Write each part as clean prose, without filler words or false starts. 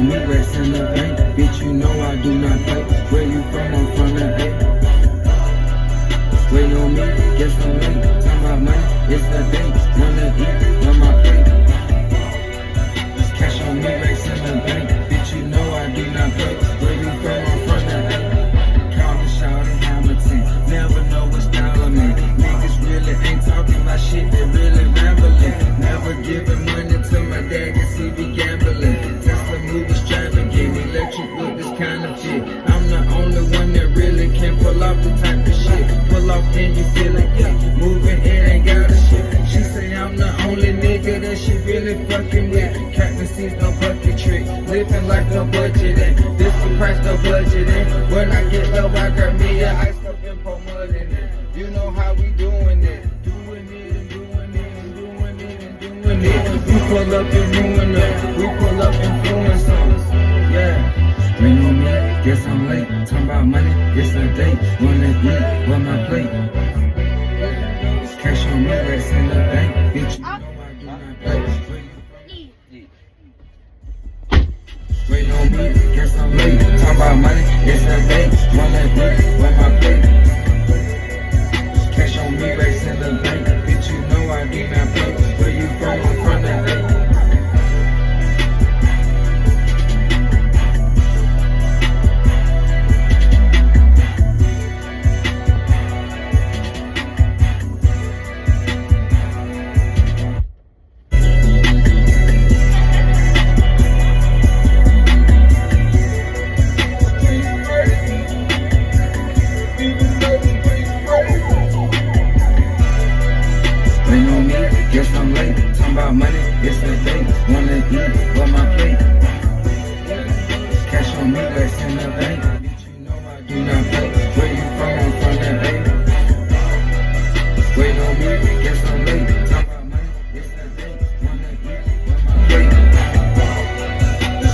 on me, racks in the bank. Bitch, you know I do not play. Where you from? I'm from the A. Wait on me, guess I'm late. Talking about money, it's the day. Wanna eat on my plate. Just cash on me, racks in the bank. Bitch, you know I do not play. Where you from? I'm from the A. Call me shout and Hamilton. Never know what style I'm in. Niggas really ain't talking about shit, they really rambling. Never giving money to my dad, cause he be gambling. Tesla movies driving, game electric with this kind of shit. I'm the only one that really can pull off the type of shit. Pull off and you feel it, yeah. Moving, it ain't got a shit. She say I'm the only nigga that she really fucking with. Captain sees no bucket trick, living like no budget in. This the price, no budget in. When I get low, I got me a ice up and pour mud in it. You know how we doing it. Doing it and doing it and doing it and doing it. We pull up and ruin it. We pull up and influence songs. Yeah. Rain on me, guess I'm late. Talking about money, it's a date. Wanna eat with my plate. It's cash on me, racks in the bank. Bitch, you know I do not play. Rain on me, guess I'm late. Talking about money, it's a date. Wanna eat with my plate. Cash on me, racks in the bank. Bitch, you know I do not play. Where you from? I'm from the A. Rain on me, guess I'm late. Talking about money, it's a date. Wanna eat with my plate. Cash on me, racks in the bank. Bitch, you know I do not play. Where you from? I'm from the A. Wait on me, guess I'm late. Talking about money, it's a date. Wanna eat with my plate.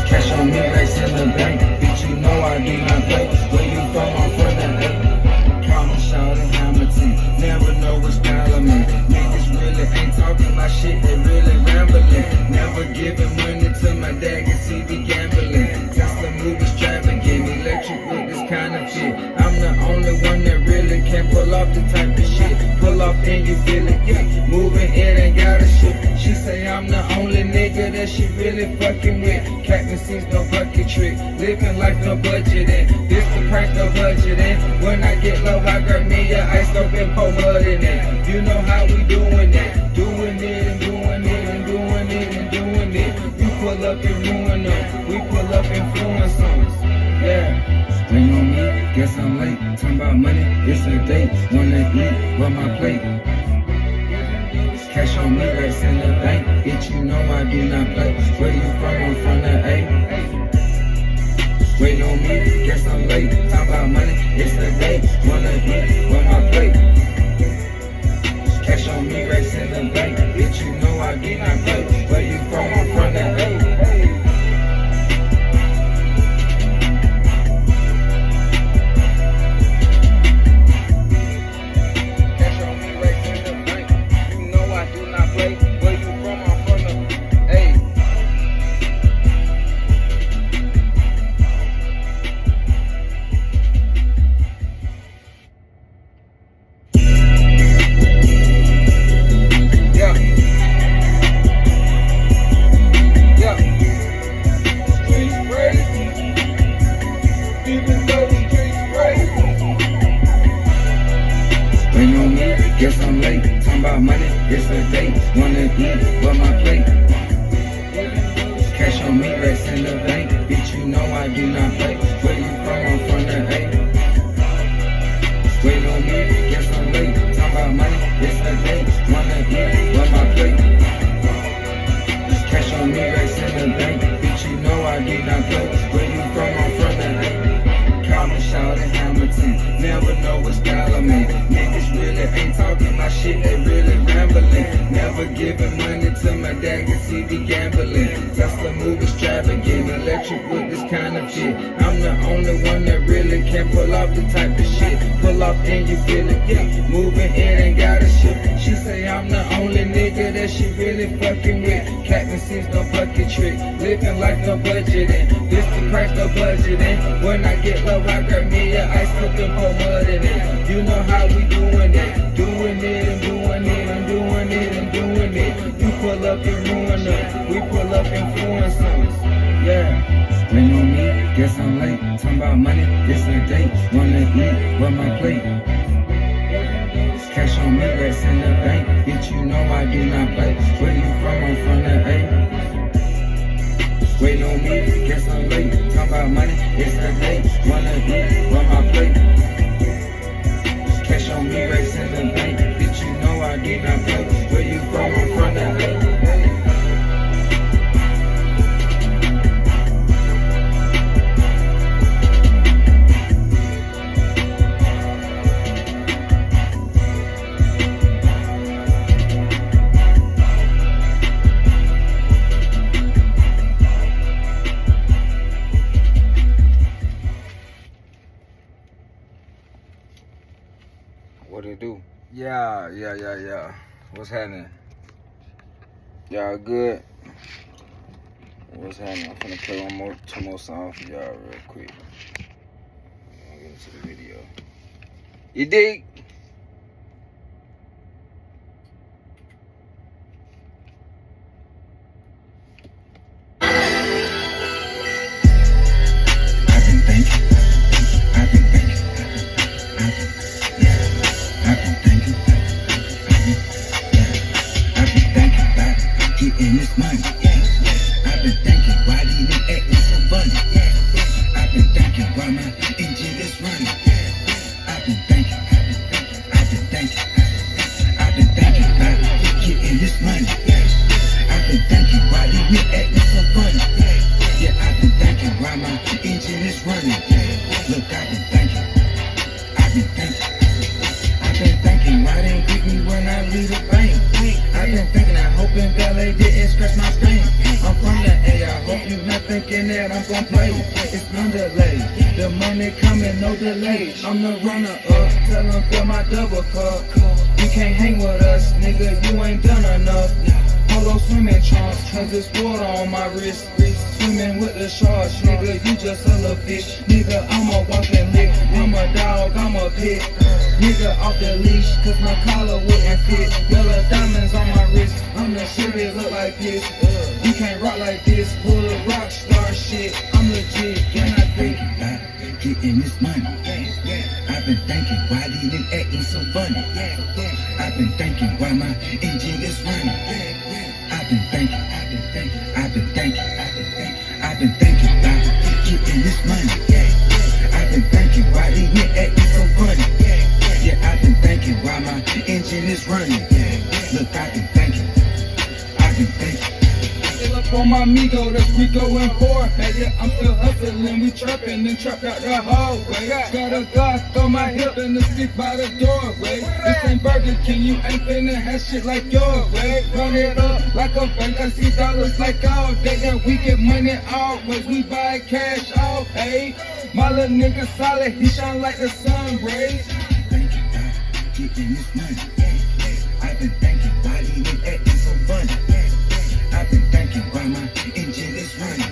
Cash on me, racks in the bank. Bitch, you know I do not play. Where you from? I'm from the A. Call me shout and Hamilton. Never know what style I'm in. Ain't talking about shit, they really rambling. Never giving money to my dad, cause he be gambling. Tesla movies driving, game electric with this kind of shit. I'm the only one that really can pull off the type of shit. Pull off and you feel it, yeah. Moving, it ain't got a shit. She say I'm the only nigga that she really fucking with. Captain sees no bucket trick, living like no budget in. This the price, no budget in. When I get low, I grab me a ice up and pour mud in it. You know how we doing it. Doing it and doing it and doing it and doing it. We pull up and ruin them. We pull up and influence songs. Yeah. Rain on me, guess I'm late. Talking about money, it's a date. Wanna eat with my plate. It's cash on me, racks in the bank. Bitch, you know I do not play. Where you from? I'm from the A. Wait on me, guess I'm late. Talking about money, it's a date. Wanna eat with my plate. Cash on me, racks in the bank. Bitch, you know I do not play. Where you from? I'm from the A. Cash on me, racks in the bank. You know I do not play. Where you from? I'm from the A. Rain on me, guess I'm late. Talking about money, it's a date. Wanna eat with my plate. Cash on me, racks in the bank. Bitch, you know I do not play. Where you from? I'm from the A. Wait on me, guess I'm late. Talking about money, it's a date. Wanna eat with my plate. Cash on me, racks in the bank. Bitch, you know I do not play. Where you from? I'm from the A. Call me shout and Hamilton. Never know what style I'm in. Niggas really ain't talking my shit, they really rambling. Never giving money to my dad, cause he be gambling. Tesla move extravagant, electric with this kind of shit. I'm the only one that really can pull off the type of shit. Pull off and you feel it, yeah. Moving in and got a ship. She say I'm the only nigga that she really fucking with. Captain sees no bucket trick, living like no budgeting. This the price, no budgeting. When I get low, I grab me a ice cup and pour mud in it. You know how we doing it, doing it and doing it and doing it and doing it. You pull up and ruin them, we pull up and influence them. Yeah. Rain on me, guess I'm late. Talking about money, it's a date. Wanna eat, where my plate? Cash on me, rest in the bank. Bitch, you know I do not play. Where you from? I'm from the A. Wait on me, guess I'm late. Talking about money, it's a date. Wanna eat, where my plate? Cash on me, rest in the bank. Bitch, you know I do not play. Where you from? I'm from the A. What it do? Yeah. What's happening? Y'all good? What's happening? I'm finna play two more songs for y'all real quick. I'll get into the video. You dig? Getting this money, I've been thinking why these niggas acting so funny. I've been thinking why my engine is running. I've been thinking about getting this money. I've been thinking why these niggas acting so funny. Yeah, I've been thinking why my engine is running. Look, I've been thinking why they greet me when I leave the bank. I've been thinking, I hoping valet didn't scratch my stain. I'm from the A, I hope you not thinking that I'm gon' play. It's no delay, the money coming, no delay. I'm the runner up, tell them fill my double cup. You can't hang with us, nigga, you ain't done enough. Polo swimming trunks, cause there's water on my wrist. Swimming with the sharks, nigga, you just a little fish. Nigga, I'm a walking lick, I'm a dog, I'm a pit. Nigga off the leash, cause my collar wouldn't fit. Yellow diamonds on my wrist, I'm the shit that look like this. You can't rock like this, pull a rock star shit. I'm legit, can I think about getting this money? I've been thinking why these niggas acting so funny. I've been thinking why my engine is running. I've been thinking about getting this money. I've been thinking why these niggas acting so funny. Yeah, I've been thinking why my engine is running. Look, I've been thinking. Look on my amigo, that's Rico and Jorge. Yeah, I'm still hustling, we trapping and trapped out the hallway. Got a Glock on my hip and a stick by the doorway. This ain't Burger King, you ain't finna have shit like your way. Run it up like a bank, I see dollars like all day. And we get money always, we buy cash all pay. My little nigga solid, he shine like the sun rays. Getting this money. I've been thinking why these niggas acting so funny. I've been thinking why my engine is running.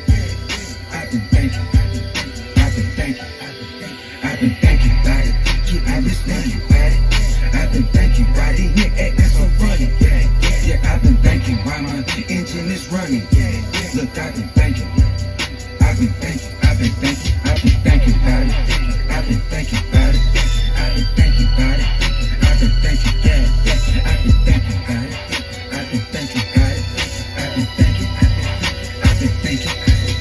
I've been thinking about it. Getting this money. I've been thinking why these niggas acting so funny. Yeah, I've been thinking why my engine is running. Look, I've been thinking about it. I've been thinking about it. I've been thinking about it. I've been thinking about it. I've been thinking about it. I've been thinking about it. I've been thinking about it. I've been thinking about it.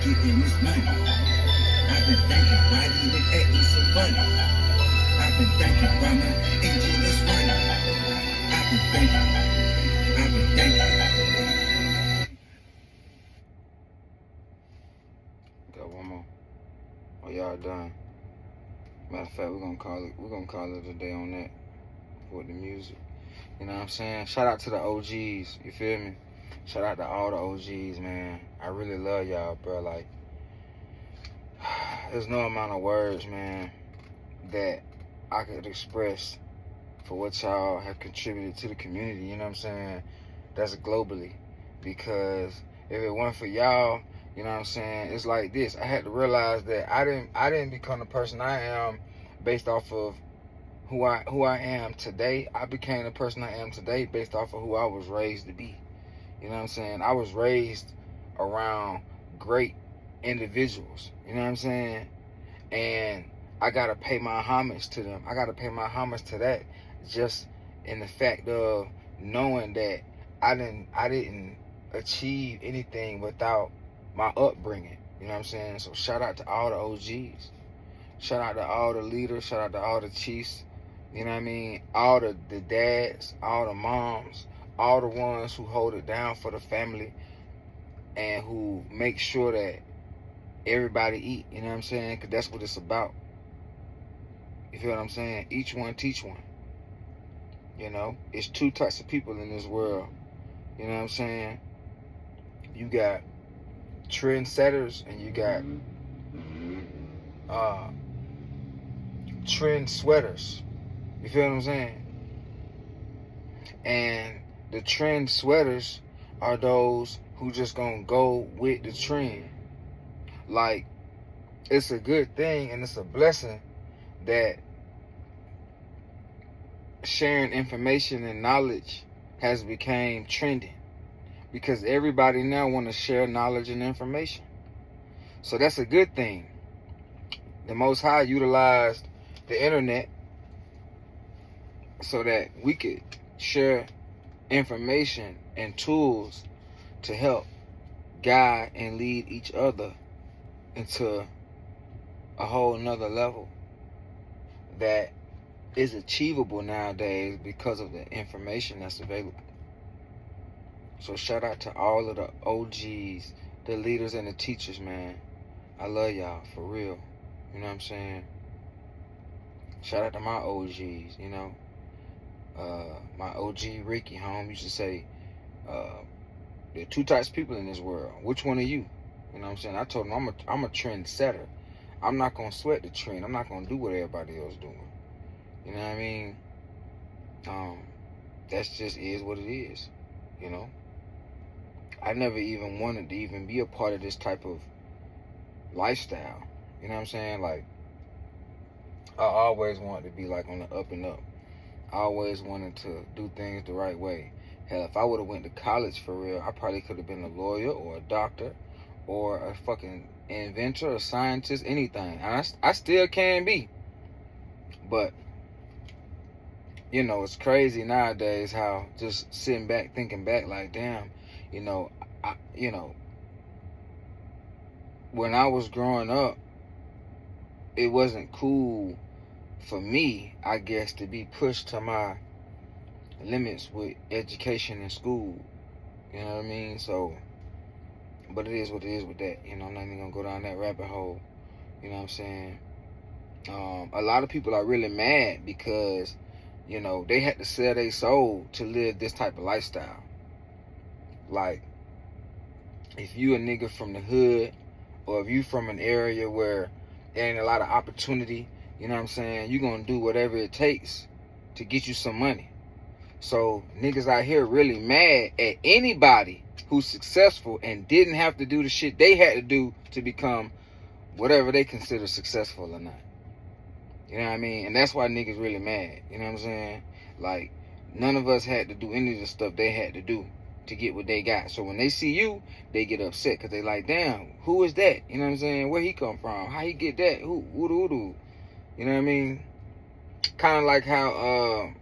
Getting this money. I've been thinking why these niggas acting so funny. I've been thinking why my engine is running. I've been thinking. Got one more. Oh, y'all done. Matter of fact, we're gonna call it a day on that. with the music. You know what I'm saying? Shout out to the OGs, you feel me? Shout out to all the OGs, man. I really love y'all, bro. Like, there's no amount of words, man, that I could express for what y'all have contributed to the community, you know what I'm saying? That's globally. Because if it weren't for y'all, you know what I'm saying, it's like this. I had to realize that I didn't become the person I am based off of who I am today. I became the person I am today based off of who I was raised to be. You know what I'm saying? I was raised around great individuals. You know what I'm saying? And I gotta pay my homage to them. I gotta pay my homage to that, just in the fact of knowing that I didn't achieve anything without my upbringing. You know what I'm saying? So shout out to all the OGs. Shout out to all the leaders. Shout out to all the chiefs. You know what I mean? All the dads, all the moms, all the ones who hold it down for the family and who make sure that everybody eat. You know what I'm saying? Because that's what it's about. You feel what I'm saying? Each one teach one. You know? It's two types of people in this world. You know what I'm saying? You got trendsetters and you got trend sweaters. You feel what I'm saying? And the trend sweaters are those who just gonna go with the trend. Like, it's a good thing and it's a blessing that sharing information and knowledge has become trending, because everybody now want to share knowledge and information. So that's a good thing. The Most High utilized the internet so that we could share information and tools to help guide and lead each other into a whole nother level that is achievable nowadays because of the information that's available. So shout out to all of the OGs, the leaders and the teachers, man. I love y'all, for real. You know what I'm saying? Shout out to my OGs, you know. My OG Ricky home used to say, there are two types of people in this world. Which one are you? You know what I'm saying? I told him I'm a trend setter. I'm not gonna sweat the trend. I'm not gonna do what everybody else doing. You know what I mean? That's just is what it is. You know? I never even wanted to even be a part of this type of lifestyle. You know what I'm saying? Like, I always wanted to be like on the up and up. I always wanted to do things the right way. Hell, if I would have went to college for real, I probably could have been a lawyer or a doctor or a fucking inventor, a scientist, anything. And I still can be. But, you know, it's crazy nowadays how just sitting back, thinking back, like, damn, you know, when I was growing up, it wasn't cool for me, I guess, to be pushed to my limits with education in school. You know what I mean? So, but it is what it is with that. You know, I'm not even gonna go down that rabbit hole. You know what I'm saying? A lot of people are really mad because, you know, they had to sell their soul to live this type of lifestyle. Like, if you a nigga from the hood, or if you from an area where there ain't a lot of opportunity, you know what I'm saying, you gonna do whatever it takes to get you some money. So niggas out here really mad at anybody who's successful and didn't have to do the shit they had to do to become whatever they consider successful or not. You know what I mean? And that's why niggas really mad. You know what I'm saying? Like, none of us had to do any of the stuff they had to do to get what they got. So when they see you, they get upset because they like, damn, who is that? You know what I'm saying? Where he come from? How he get that? Who? You know what I mean? Kind of like how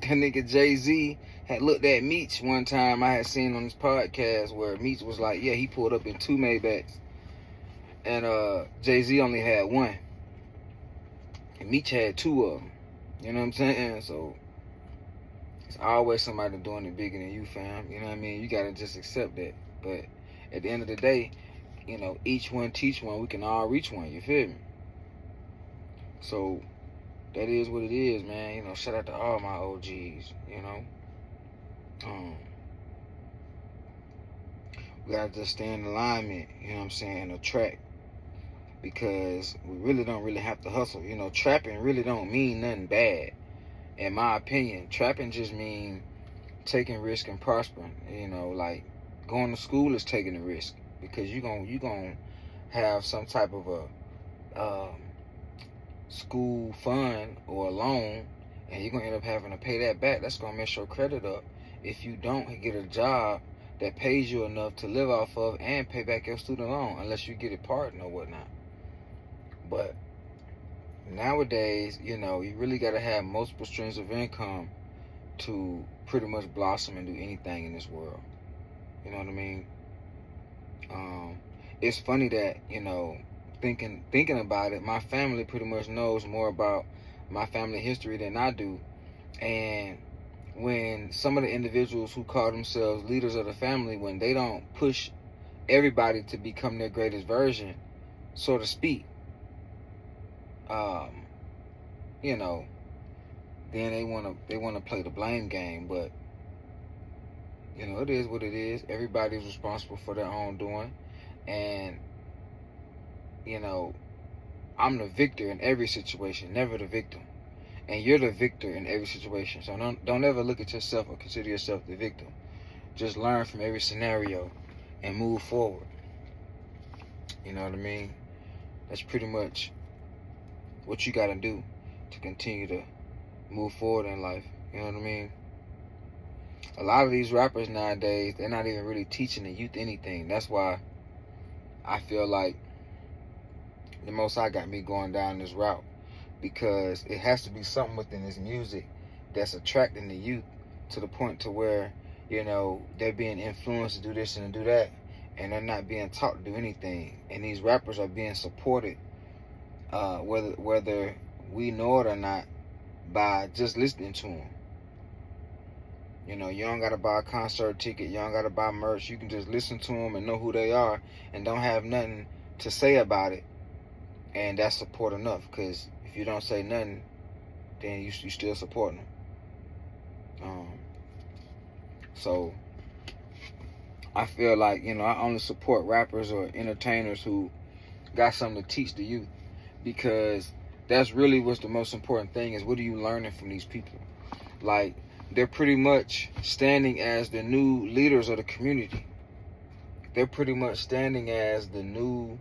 that nigga Jay-Z had looked at Meech one time. I had seen on this podcast where Meech was like, yeah, he pulled up in 2 Maybachs. And Jay-Z only had 1. And Meech had 2 of them. You know what I'm saying? So it's always somebody doing it bigger than you, fam. You know what I mean? You gotta just accept that. But at the end of the day, you know, each one teach one. We can all reach one. You feel me? So that is what it is, man. You know, shout out to all my OGs, you know. We gotta just stay in alignment, you know what I'm saying, a track. Because we really don't really have to hustle. You know, trapping really don't mean nothing bad. In my opinion, trapping just mean taking risk and prospering. You know, like going to school is taking a risk because you gonna have some type of a school fund or a loan, and you're gonna end up having to pay that back. That's gonna mess your credit up if you don't get a job that pays you enough to live off of and pay back your student loan, unless you get it pardoned or whatnot. But nowadays, you know, you really got to have multiple streams of income to pretty much blossom and do anything in this world. You know what I mean? It's funny that, you know, thinking about it, my family pretty much knows more about my family history than I do. And when some of the individuals who call themselves leaders of the family, when they don't push everybody to become their greatest version, so to speak, you know, then they wanna play the blame game. But you know, it is what it is. Everybody's responsible for their own doing, and you know, I'm the victor in every situation, never the victim. And you're the victor in every situation. So don't ever look at yourself or consider yourself the victim. Just learn from every scenario and move forward. You know what I mean? That's pretty much what you got to do to continue to move forward in life. You know what I mean? A lot of these rappers nowadays, they're not even really teaching the youth anything. That's why I feel like the Most High got me going down this route, because it has to be something within this music that's attracting the youth to the point to where, you know, they're being influenced to do this and to do that, and they're not being taught to do anything. And these rappers are being supported, whether we know it or not, by just listening to them. You know, you don't gotta buy a concert ticket, you don't gotta buy merch. You can just listen to them and know who they are, and don't have nothing to say about it, and that's support enough. Because if you don't say nothing, then you still supporting them. So I feel like, you know, I only support rappers or entertainers who got something to teach the youth, because that's really what's the most important thing, is what are you learning from these people? Like, they're pretty much standing as the new leaders of the community. They're pretty much standing as the new,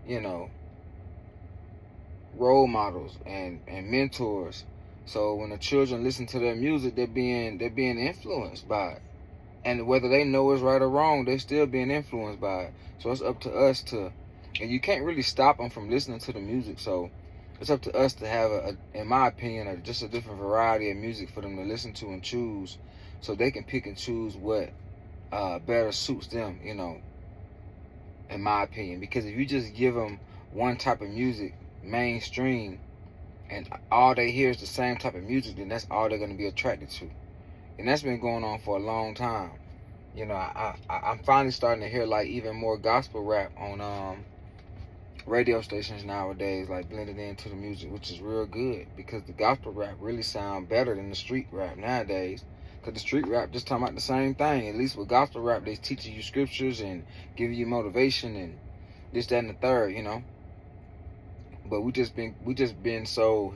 you know, role models and mentors. So when the children listen to their music, they're being influenced by it. And whether they know it's right or wrong, they're still being influenced by it. So it's up to us to, and you can't really stop them from listening to the music. So it's up to us to have, in my opinion, just a different variety of music for them to listen to and choose, so they can pick and choose what better suits them, you know, in my opinion. Because if you just give them one type of music, mainstream, and all they hear is the same type of music, then that's all they're going to be attracted to. And that's been going on for a long time. You know, I'm finally starting to hear like even more gospel rap on radio stations nowadays, like blended into the music, which is real good, because the gospel rap really sound better than the street rap nowadays. Because the street rap just talking about the same thing. At least with gospel rap, they teaching you scriptures and giving you motivation and this, that, and the third, you know. But we just been so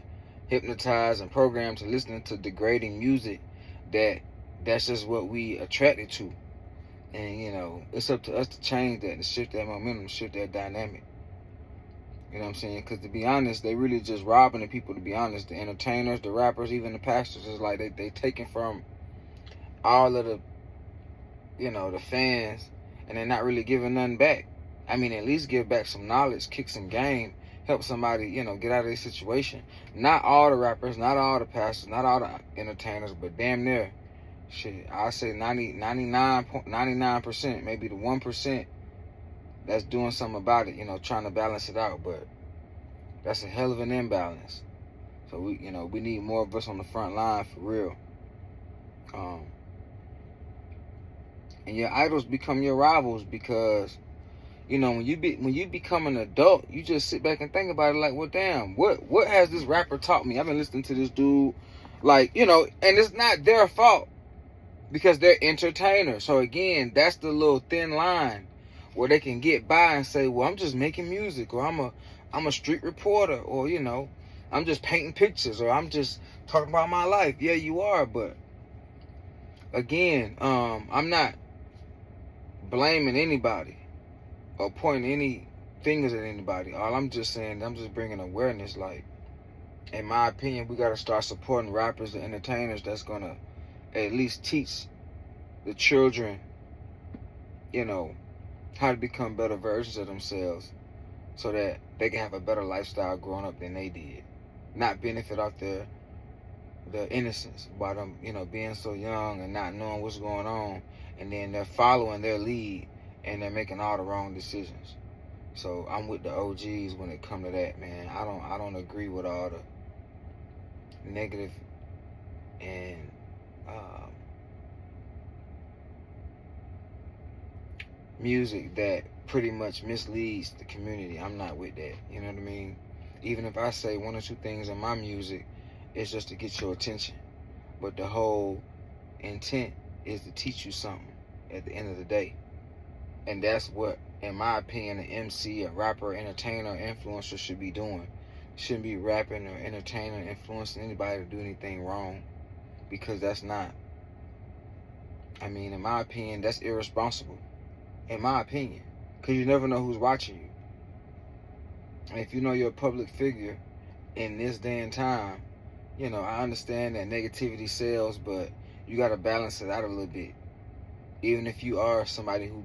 hypnotized and programmed to listening to degrading music that's just what we attracted to. And, you know, it's up to us to change that, to shift that momentum, shift that dynamic. You know what I'm saying? Because to be honest, they really just robbing the people, to be honest. The entertainers, the rappers, even the pastors, is like they taking from all of the, you know, the fans, and they're not really giving nothing back. I mean, at least give back some knowledge, kick some game, help somebody, you know, get out of their situation. Not all the rappers, not all the pastors, not all the entertainers, but damn near, shit, I say 99%, maybe the 1% that's doing something about it, you know, trying to balance it out. But that's a hell of an imbalance. So we need more of us on the front line for real. And your idols become your rivals, because You know, when you become an adult, you just sit back and think about it like, well, damn, what has this rapper taught me? I've been listening to this dude, like, you know, and it's not their fault because they're entertainers. So again, that's the little thin line where they can get by and say, well, I'm just making music, or I'm a street reporter, or, you know, I'm just painting pictures, or I'm just talking about my life. Yeah, you are, but again, I'm not blaming anybody or pointing any fingers at anybody. All I'm just saying, I'm just bringing awareness. Like, in my opinion, we got to start supporting rappers and entertainers that's going to at least teach the children, you know, how to become better versions of themselves so that they can have a better lifestyle growing up than they did. Not benefit off their innocence by them, you know, being so young and not knowing what's going on, and then they're following their lead and they're making all the wrong decisions. So I'm with the OGs when it come to that, man. I don't agree with all the negative and music that pretty much misleads the community. I'm not with that. You know what I mean? Even if I say one or two things in my music, it's just to get your attention. But the whole intent is to teach you something at the end of the day. And that's what, in my opinion, an MC, a rapper, entertainer, influencer should be doing. Shouldn't be rapping or entertaining, influencing anybody to do anything wrong. Because that's not, I mean, in my opinion, that's irresponsible. In my opinion. Because you never know who's watching you. And if you know you're a public figure in this day and time, you know, I understand that negativity sells, but you got to balance it out a little bit. Even if you are somebody who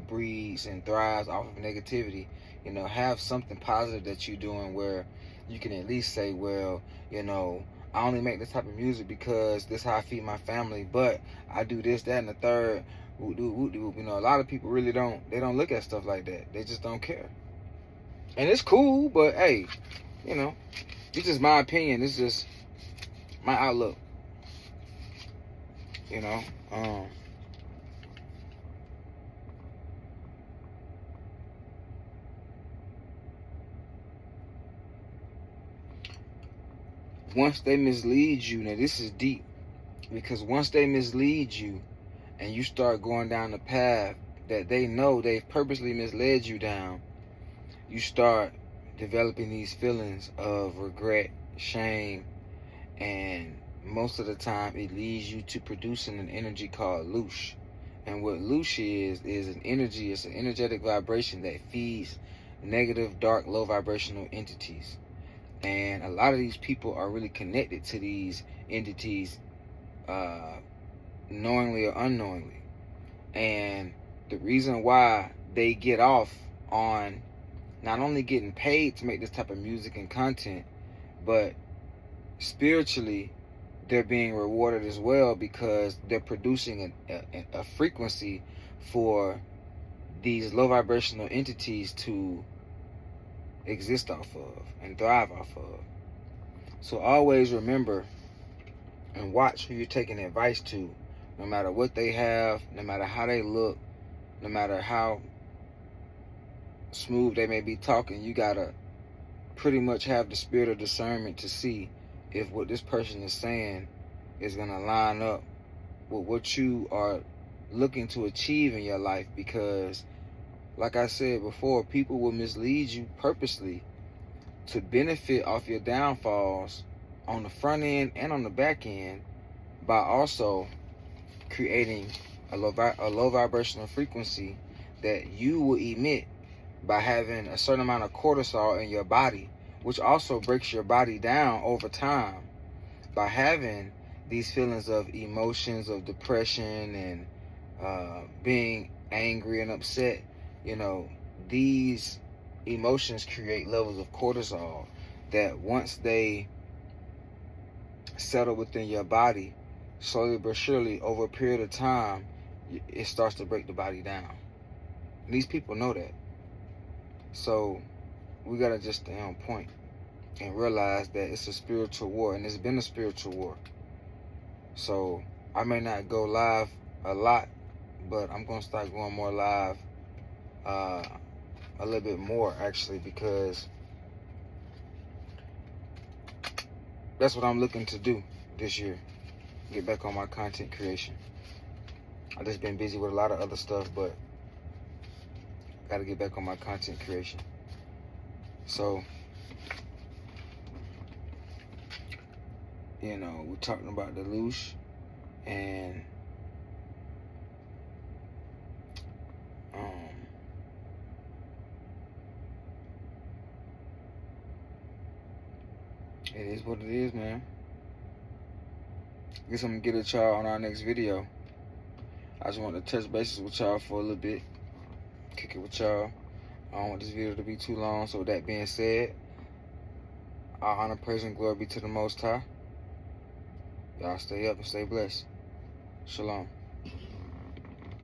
breathes and thrives off of negativity, you know, have something positive that you're doing where you can at least say, well, you know, I only make this type of music because this is how I feed my family, but I do this, that, and the third. You know, a lot of people really don't look at stuff like that. They just don't care. And it's cool, but hey, you know, it's just my opinion. It's just my outlook. You know, once they mislead you, now this is deep, because once they mislead you and you start going down the path that they know they've purposely misled you down, you start developing these feelings of regret, shame, and most of the time it leads you to producing an energy called loosh. And what loosh is an energy, it's an energetic vibration that feeds negative, dark, low vibrational entities. And a lot of these people are really connected to these entities, knowingly or unknowingly. And the reason why they get off on not only getting paid to make this type of music and content, but spiritually they're being rewarded as well, because they're producing a frequency for these low vibrational entities to exist off of and thrive off of. So always remember and watch who you're taking advice to. No matter what they have, no matter how they look, no matter how smooth they may be talking, you gotta pretty much have the spirit of discernment to see if what this person is saying is gonna line up with what you are looking to achieve in your life. Because like I said before, people will mislead you purposely to benefit off your downfalls on the front end and on the back end, by also creating a low vibrational frequency that you will emit by having a certain amount of cortisol in your body, which also breaks your body down over time. By having these feelings of emotions of depression and being angry and upset, you know, these emotions create levels of cortisol that once they settle within your body, slowly but surely over a period of time, it starts to break the body down. And these people know that. So we gotta just stay on point and realize that it's a spiritual war, and it's been a spiritual war. So I may not go live a lot, but I'm gonna start going more live a little bit more, actually, because that's what I'm looking to do this year. Get back on my content creation. I've just been busy with a lot of other stuff, but got to get back on my content creation. So, you know, we're talking about the Loosh, and it is what it is, man. Guess I'm gonna get at y'all on our next video. I just want to touch bases with y'all for a little bit, kick it with y'all. I don't want this video to be too long, so with that being said, all honor, praise, and glory be to the Most High. Y'all stay up and stay blessed. Shalom.